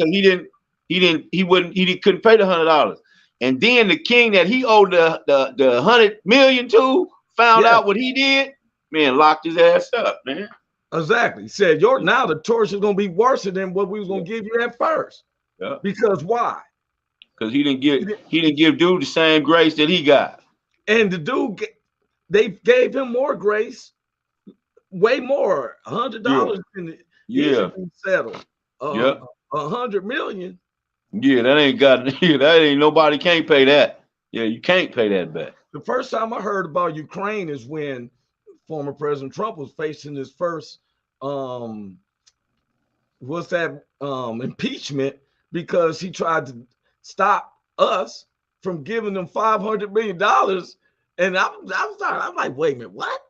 the $100. And then the king that he owed the 100 million to found yeah, out what he did, man, locked his ass up, man. exactly. He said, "Your now the torture is gonna be worse than what we was Yeah, gonna give you at first." yeah. Because why? Because he didn't give dude the same grace that he got. And the dude, they gave him more grace, way more, Yeah, $100 than he yeah, should be settled. Uh, yeah, 100 million. yeah. That ain't got yeah, that ain't nobody can't pay that. Yeah, you can't pay that back. The first time I heard about Ukraine is when former President Trump was facing his first what's that impeachment, because he tried to stop us from giving them $500 million. And I'm like, wait a minute, what?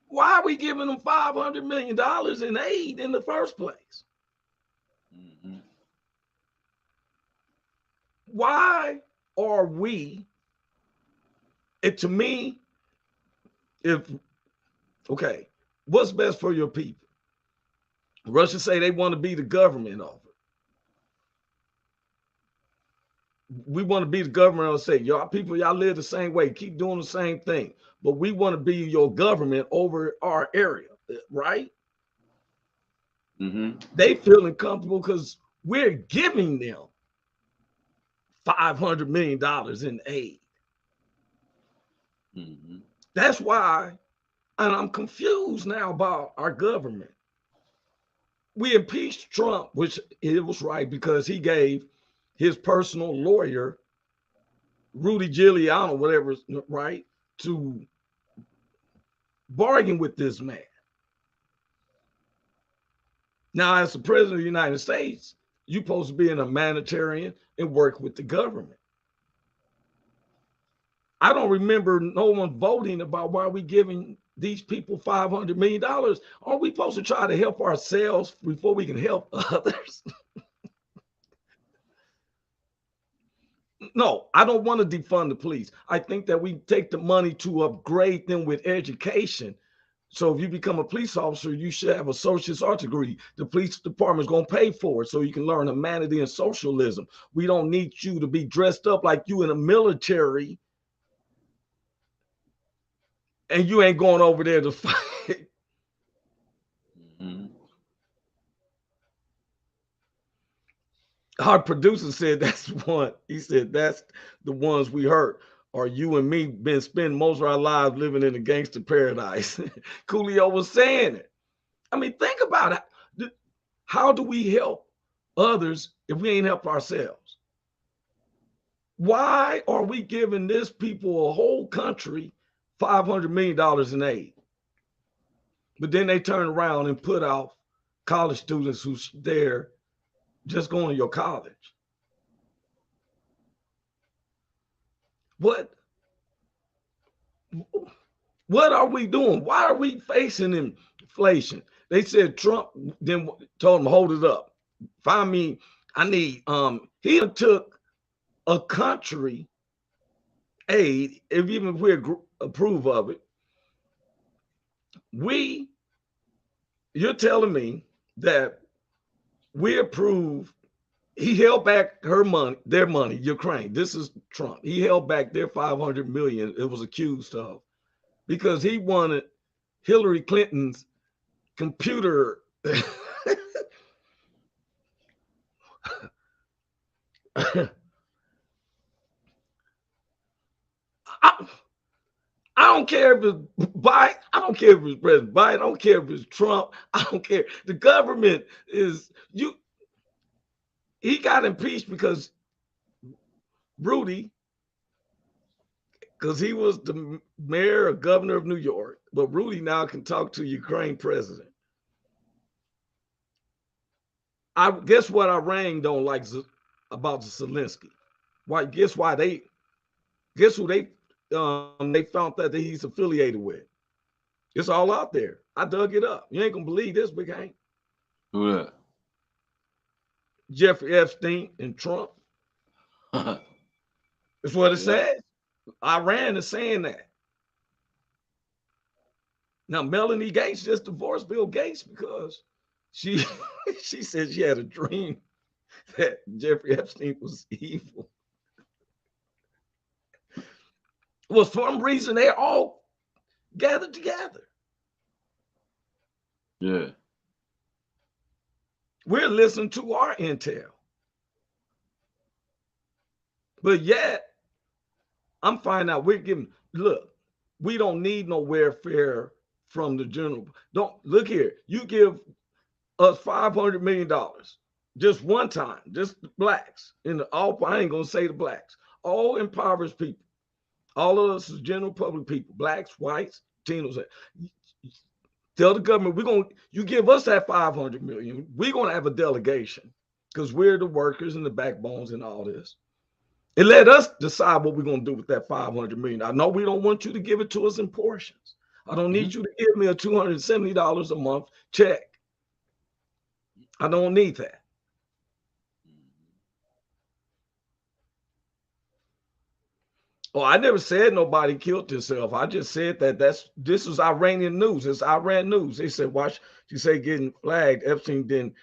Why are we giving them $500 million in aid in the first place? Mm-hmm. Why are we? It to me, if okay, what's best for your people? Russians say they want to be the government of it. We want to be the government and say, y'all people, y'all live the same way, keep doing the same thing. But we want to be your government over our area, right? Mm-hmm. They feeling comfortable because we're giving them $500 million in aid. Mm-hmm. That's why, and I'm confused now about our government. We impeached Trump, which it was right because he gave his personal lawyer, Rudy Giuliani, whatever, right, to bargain with this man. Now, as the president of the United States, you're supposed to be an humanitarian and work with the government. I don't remember no one voting about why we giving these people $500 million. Aren't we supposed to try to help ourselves before we can help others? No, I don't want to defund the police. I think that we take the money to upgrade them with education. So if you become a police officer, you should have a associate's art degree. The police department is going to pay for it so you can learn humanity and socialism. We don't need you to be dressed up like you in the military and you ain't going over there to fight. Mm-hmm. Our producer said that's one. He said that's the ones we hurt. Or you and me been spending most of our lives living in a gangster paradise. Coolio was saying it. I mean, think about it. How do we help others if we ain't help ourselves? Why are we giving this people a whole country $500 million in aid? But then they turn around and put out college students who's there just going to your college. What are we doing? Why are we facing inflation? They said Trump then told them, hold it up. Find me, I need he took a country aid, if even if we approve of it. You're telling me that we approve, he held back their money, Ukraine. This is Trump. He held back their 500 million it was accused of because he wanted Hillary Clinton's computer don't care if it's Biden. I don't care if it's President Biden. I don't care if it's Trump. I don't care. The government is you. He got impeached because Rudy, because he was the mayor or governor of New York, but Rudy now can talk to Ukraine president. I guess what Iran don't like about Zelensky. Why? Guess why they? Guess who they found that he's affiliated with? It's all out there. I dug it up. You ain't gonna believe this, Big Hank. Who that? Jeffrey Epstein and Trump. That's what it says. Iran is saying that. Now, Melanie Gates just divorced Bill Gates because she said she had a dream that Jeffrey Epstein was evil. Well, for some reason, they all gathered together. Yeah. We're listening to our intel. But yet, I'm finding out we're giving, look, we don't need no welfare from the general. Don't look here. You give us $500 million just one time, just the blacks in the all. I ain't gonna say the blacks, all impoverished people. All of us is general public people, blacks, whites, Latinos. Tell the government you give us that $500 million. We're gonna have a delegation because we're the workers and the backbones and all this. And let us decide what we're gonna do with that $500 million. I know we don't want you to give it to us in portions. I don't need you to give me a $270 a month check. I don't need that. Oh, I never said nobody killed themselves. I just said that this was Iranian news. It's Iran news. They said, watch, you say getting flagged. Epstein didn't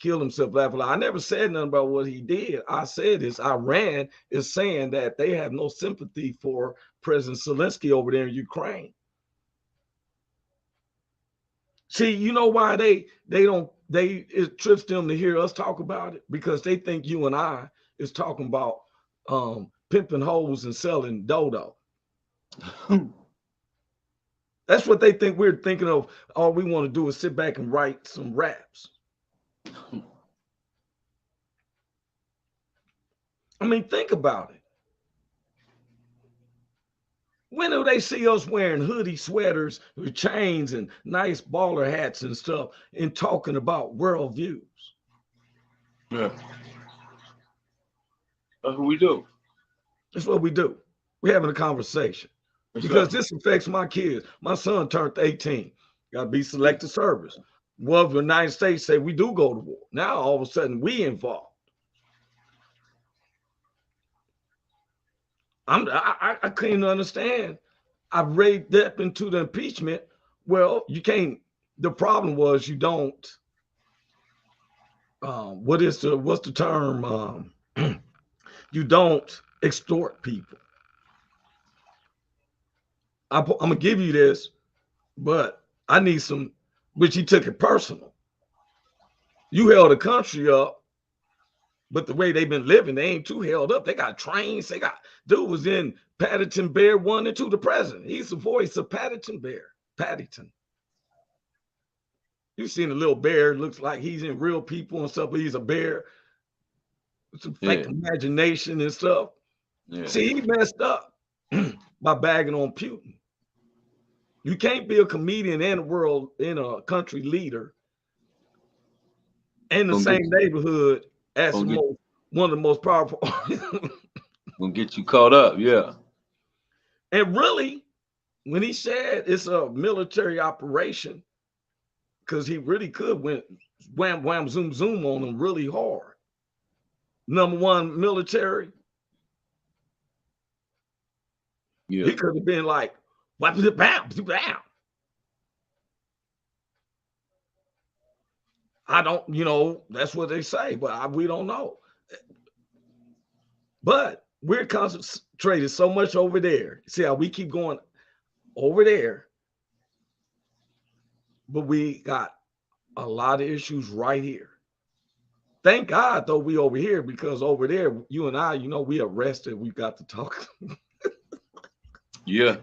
kill himself. Blah, blah. I never said nothing about what he did. I said is Iran is saying that they have no sympathy for President Zelensky over there in Ukraine. See, you know why it trips them to hear us talk about it? Because they think you and I is talking about pimping hoes and selling dodo. That's what they think we're thinking of. All we want to do is sit back and write some raps. I mean, think about it. When do they see us wearing hoodie sweaters with chains and nice baller hats and stuff and talking about world views? Yeah. That's what we do. That's what we do. We're having a conversation. Because this affects my kids. My son turned 18. Got to be selective service. Well, the United States say we do go to war. Now, all of a sudden, we involved. I couldn't understand. I raised up into the impeachment. Well, you can't. The problem was you don't. What's the term? You don't extort people. I'm gonna give you this, but I need some. Which he took it personal. You held the country up, but the way they've been living, they ain't too held up. They got trains. They got dude was in Paddington Bear 1 and 2. The president. He's the voice of Paddington Bear. Paddington. You've seen a little bear. Looks like he's in real people and stuff, but he's a bear. It's a fake imagination and stuff. Yeah. See, he messed up by bagging on Putin. You can't be a comedian in a country leader in the same neighborhood as one of the most powerful. Gonna get you caught up, yeah. And really, when he said it's a military operation, because he really could went wham, wham, zoom, zoom on them really hard. Number one, military. Yeah. He could have been like, bam, bam. I don't, that's what they say, but we don't know. But we're concentrated so much over there. See how we keep going over there, but we got a lot of issues right here. Thank God, though, we over here, because over there, you and I, we arrested. We got to talk. Yeah.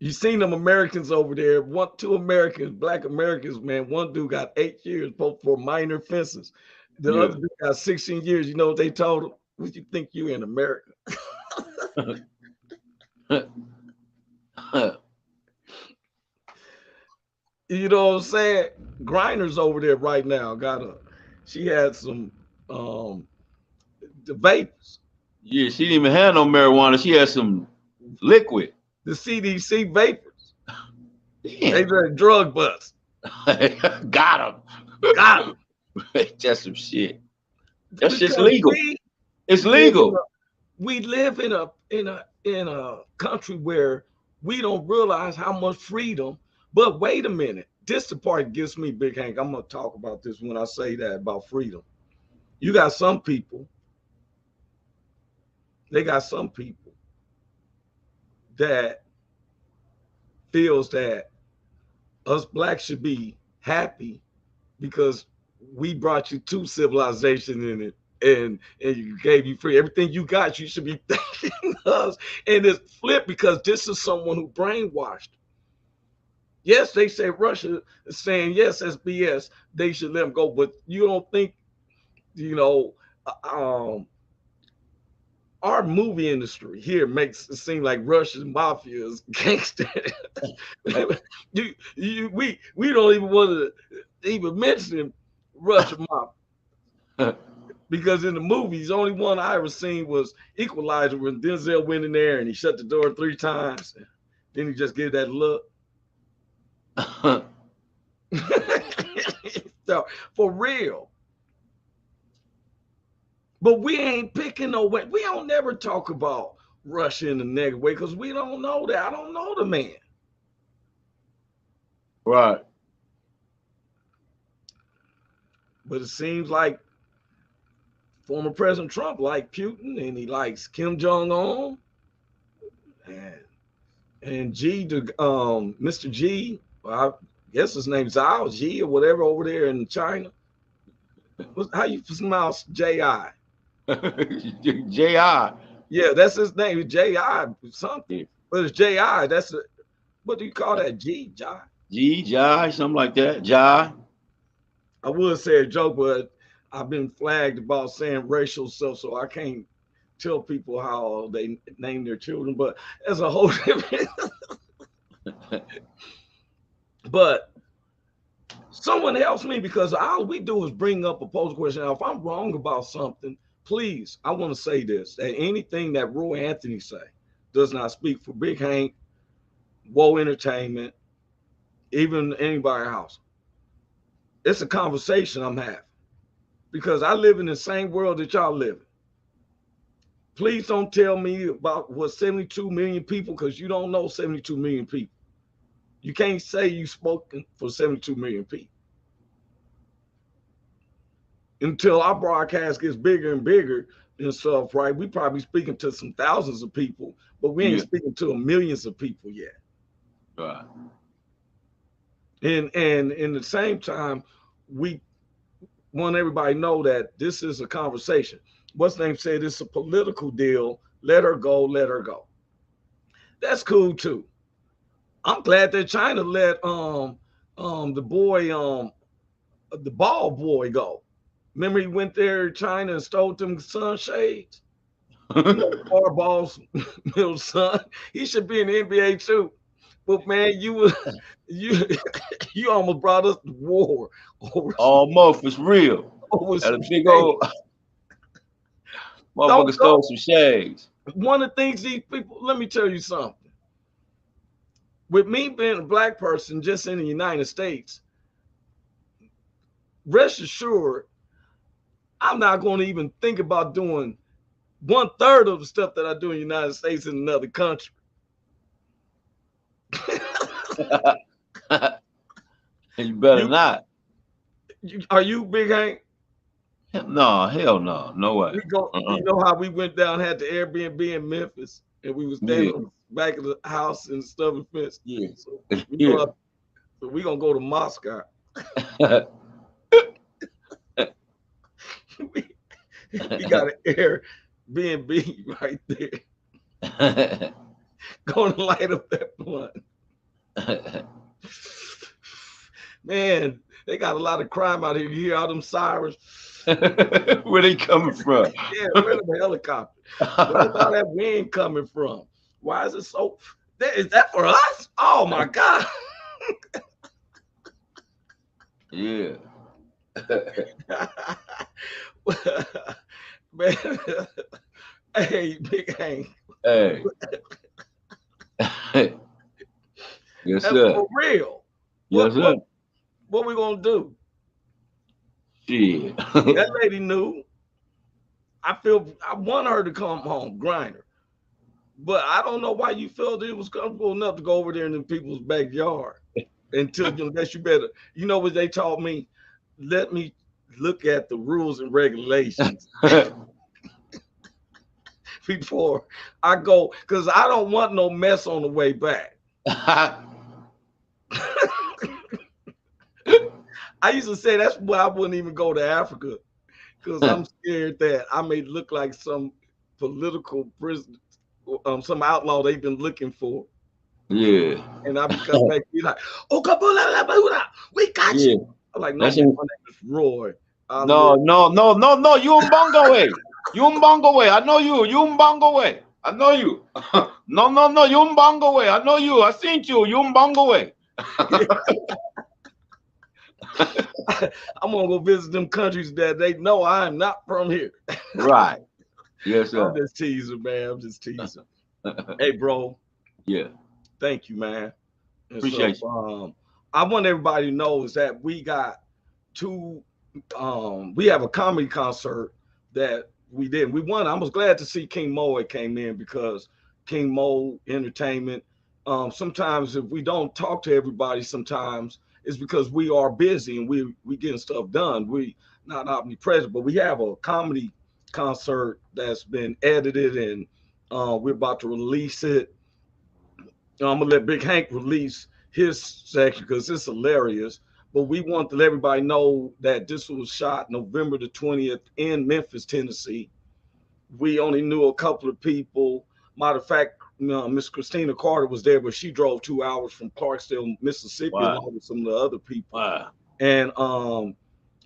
You seen them Americans over there? Two Americans, black Americans, man. One dude got 8 years for minor offenses. The other dude got 16 years. You know what they told him? What you think you in America? You know what I'm saying? Griner's over there right now. She had some the vapors. Yeah, she didn't even have no marijuana. She had some liquid. The CDC vapors. Damn. They did a drug bust. Got him. Just some shit. That's just legal. It's legal. We live in a country where we don't realize how much freedom. But wait a minute. This the part that gets me, Big Hank. I'm gonna talk about this when I say that about freedom. You got some people. They got some people that feels that us blacks should be happy because we brought you to civilization in it and you gave you free everything you got. You should be thanking us. And it's flipped because this is someone who brainwashed. Yes, they say Russia is saying yes, that's BS. They should let them go, but you don't think, our movie industry here makes it seem like Russian mafia is gangster. We don't even want to even mention Russian mafia because in the movies, the only one I ever seen was Equalizer when Denzel went in there and he shut the door 3 times. Then he just gave that look. So for real. But we ain't picking no way. We don't never talk about Russia in a negative way because we don't know that. I don't know the man. Right. But it seems like former President Trump likes Putin and he likes Kim Jong-un. And Mr. G, well, I guess his name's Zhao G or whatever over there in China. How you pronounce J.I.? J.I. Yeah, that's his name. J.I. something. But it's J.I. What do you call that? J.I. J.I. something like that. J.I. I would say a joke, but I've been flagged about saying racial stuff, so I can't tell people how they name their children. But as a whole different. But someone helps me because all we do is bring up a posed question. Now, if I'm wrong about something, please, I want to say this, that anything that Roy Anthony say does not speak for Big Hank, Woe Entertainment, even anybody else. It's a conversation I'm having because I live in the same world that y'all live in. Please don't tell me about what 72 million people because you don't know 72 million people. You can't say you spoken for 72 million people. Until our broadcast gets bigger and bigger and stuff, right? We probably speaking to some thousands of people, but we ain't speaking to millions of people yet. Right. And in the same time, we want everybody to know that this is a conversation. What's the name said it's a political deal. Let her go, let her go. That's cool too. I'm glad that China let the boy the ball boy go. Remember he went there to China and stole them sunshades? Barball's middle son. He should be in the NBA too. But man, you almost brought us to war. Almost, it's real. That a big old motherfucker stole some shades. One of the things these people, let me tell you something. With me being a black person just in the United States, rest assured, I'm not going to even think about doing 1/3 of the stuff that I do in the United States in another country. You better not. Are you, Big Hank? No, hell no. No way. You know how we went down, had the Airbnb in Memphis, and we was standing on the back of the house in the stubborn fence. Yeah. So we're going to go to Moscow. we got an Airbnb right there. Going to light up that blunt. Man, they got a lot of crime out here. You hear all them sirens? Where they coming from? Yeah, where the helicopter? Where's all that wind coming from? Why is it so? Is that for us? Oh my God. Yeah. Man. Hey, Big Hank. Hey. Yes, That's sir. for real. Yes, sir. What we gonna do? Shit. That lady knew. I want her to come home, Grinder. But I don't know why you felt it was comfortable enough to go over there in the people's backyard until unless you better. You know what they taught me? Let me look at the rules and regulations before I go, because I don't want no mess on the way back. I used to say that's why I wouldn't even go to Africa, because I'm scared that I may look like some political prisoner, some outlaw they've been looking for. Yeah. And I become back be like, oh, we got you. I'm like, no, man, my name is Roy. No. You Mbongo way. You Mbongo way. I know you. You Mbongo way. I know you. No. You Mbongo way. I know you. I seen you. You Mbongo way. I'm gonna go visit them countries that they know I'm not from here. Right. Yes, sir. I'm just teasing, man. I'm just teasing. Hey, bro. Yeah. Thank you, man. And Appreciate you. I want everybody to know is that we got we have a comedy concert that we did. We won. I was glad to see King Mo came in, because King Mo Entertainment. Sometimes if we don't talk to everybody, sometimes it's because we are busy and we getting stuff done. We not omnipresent, but we have a comedy concert that's been edited, and we're about to release it. I'm gonna let Big Hank release his section because it's hilarious. But we want to let everybody know that this was shot November the 20th in Memphis, Tennessee. We only knew a couple of people. Matter of fact, Miss Christina Carter was there, but she drove 2 hours from Clarksdale, Mississippi, along with some of the other people. Wow. And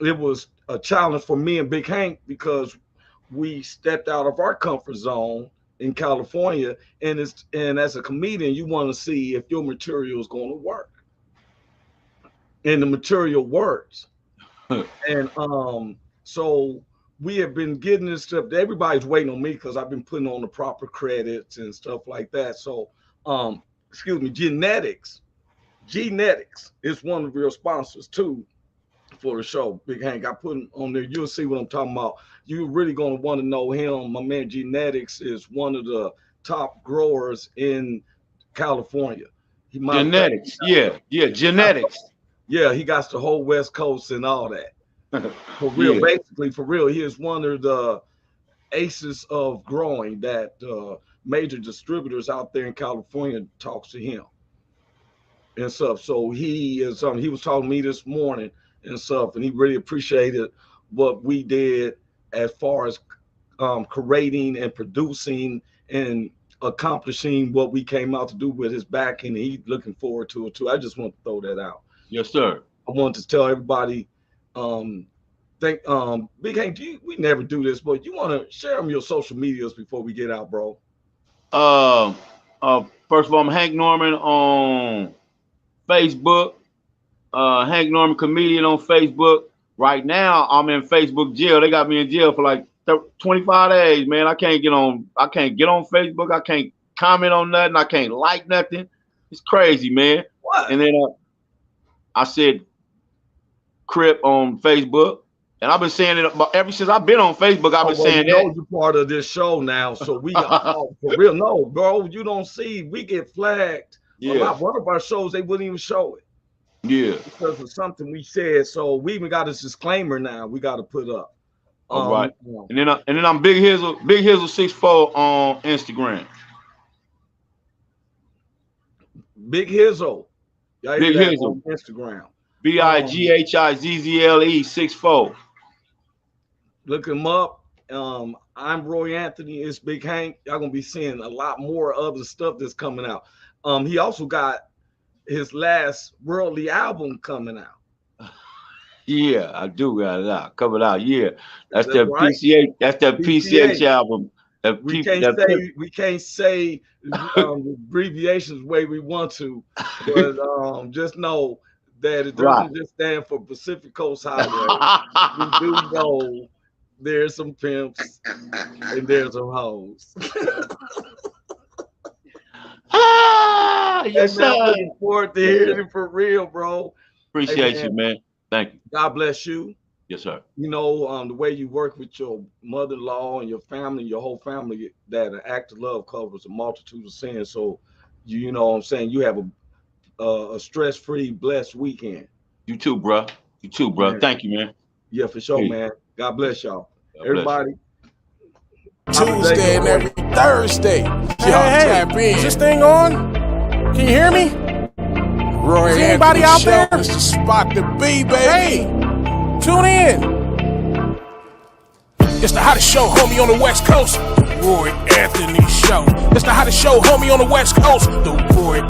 it was a challenge for me and Big Hank because we stepped out of our comfort zone in California, and as a comedian, you want to see if your material is going to work, and the material works. And so we have been getting this stuff. Everybody's waiting on me because I've been putting on the proper credits and stuff like that. So excuse me, Genetics is one of your sponsors too for the show. Big Hank, I put him on there. You'll see what I'm talking about. You're really going to want to know him. My man Genetics is one of the top growers in California. Genetics. Genetics. Yeah, he got the whole West Coast and all that. For real, Yeah. basically, for real, he is one of the aces of growing that major distributors out there in California talks to him and stuff. So he is he was talking to me this morning and stuff, and he really appreciated what we did as far as creating and producing and accomplishing what we came out to do with his backing, and he's looking forward to it too. I just want to throw that out. Yes, sir. I wanted to tell everybody, Big Hank, we never do this, but you want to share them your social medias before we get out, bro? First of all, I'm Hank Norman on Facebook. Hank Norman Comedian on Facebook. Right now, I'm in Facebook jail. They got me in jail for like 25 days, man. I can't get on Facebook. I can't comment on nothing. I can't like nothing. It's crazy, man. What? And then I said Crip on Facebook. And I've been saying it ever since I've been on Facebook. I've been saying that. You're part of this show now, so we for real. No, bro, you don't see. We get flagged. Yeah. One of our shows, they wouldn't even show it. Yeah. Because of something we said. So we even got this disclaimer now. We got to put up. All right. And then I'm Big Hizzle 64 on Instagram. Big Hizzle. Big Hizzle on Instagram. BIGHIZZLE 64. Look him up. I'm Roy Anthony. It's Big Hank. Y'all gonna be seeing a lot more other stuff that's coming out. He also got his last worldly album coming out. Yeah, I do got it out, coming out. Yeah, that's That's that right. PCH. That's that PCH album. We can't say abbreviations the way we want to, but just know that it doesn't just stand for Pacific Coast Highway. We do know there's some pimps and there's some hoes. Yes, hey, man, I'm sir. looking forward to hearing it for real, bro. Appreciate Hey, you, man. Thank you. God bless you. Yes, sir. You know, the way you work with your mother-in-law and your family, your whole family, that an act of love covers a multitude of sins. So, you know what I'm saying? You have a stress-free, blessed weekend. You too, bro. You too, bro. Man. Thank you, man. Yeah, for sure, man. God bless y'all. God Everybody. Tuesday and every Thursday. Y'all tap in. Is this thing on? Can you hear me? Roy Is anybody Anthony out there? Show is the spot to be, baby. Hey, tune in. It's the hottest show, homie, on the West Coast. The Roy Anthony Show. It's the hottest show, homie, on the West Coast. The Roy